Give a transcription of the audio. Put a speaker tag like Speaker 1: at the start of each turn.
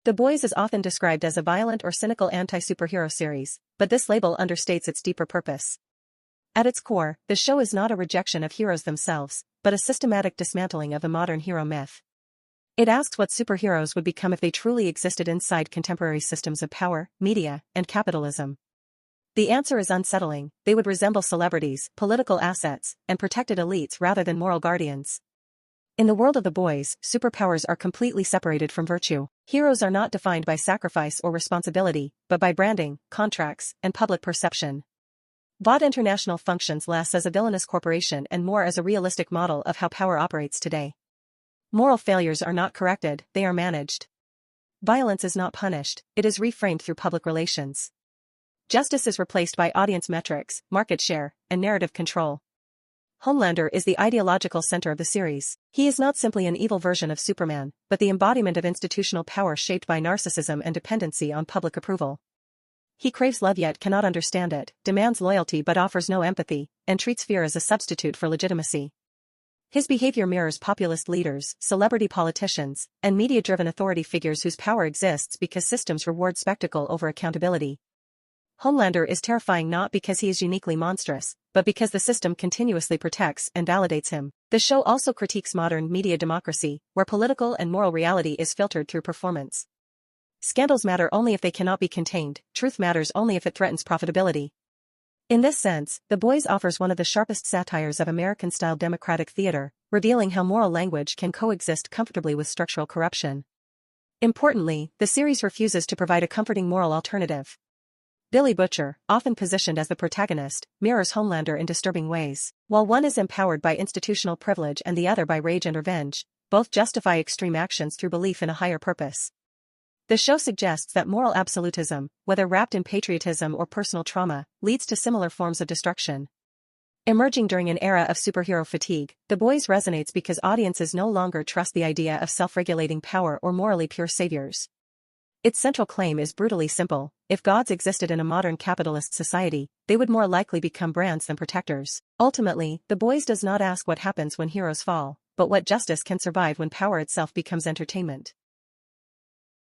Speaker 1: The Boys is often described as a violent or cynical anti-superhero series, but this label understates its deeper purpose. At its core, the show is not a rejection of heroes themselves, but a systematic dismantling of the modern hero myth. It asks what superheroes would become if they truly existed inside contemporary systems of power, media, and capitalism. The answer is unsettling: they would resemble celebrities, political assets, and protected elites rather than moral guardians. In the world of The Boys, superpowers are completely separated from virtue. Heroes are not defined by sacrifice or responsibility, but by branding, contracts, and public perception. Vought International functions less as a villainous corporation and more as a realistic model of how power operates today. Moral failures are not corrected, they are managed. Violence is not punished, it is reframed through public relations. Justice is replaced by audience metrics, market share, and narrative control. Homelander is the ideological center of the series. He is not simply an evil version of Superman, but the embodiment of institutional power shaped by narcissism and dependency on public approval. He craves love yet cannot understand it, demands loyalty but offers no empathy, and treats fear as a substitute for legitimacy. His behavior mirrors populist leaders, celebrity politicians, and media-driven authority figures whose power exists because systems reward spectacle over accountability. Homelander is terrifying not because he is uniquely monstrous, but because the system continuously protects and validates him. The show also critiques modern media democracy, where political and moral reality is filtered through performance. Scandals matter only if they cannot be contained, truth matters only if it threatens profitability. In this sense, The Boys offers one of the sharpest satires of American-style democratic theater, revealing how moral language can coexist comfortably with structural corruption. Importantly, the series refuses to provide a comforting moral alternative. Billy Butcher, often positioned as the protagonist, mirrors Homelander in disturbing ways. While one is empowered by institutional privilege and the other by rage and revenge, both justify extreme actions through belief in a higher purpose. The show suggests that moral absolutism, whether wrapped in patriotism or personal trauma, leads to similar forms of destruction. Emerging during an era of superhero fatigue, The Boys resonates because audiences no longer trust the idea of self-regulating power or morally pure saviors. Its central claim is brutally simple: if gods existed in a modern capitalist society, they would more likely become brands than protectors. Ultimately, The Boys does not ask what happens when heroes fall, but what justice can survive when power itself becomes entertainment.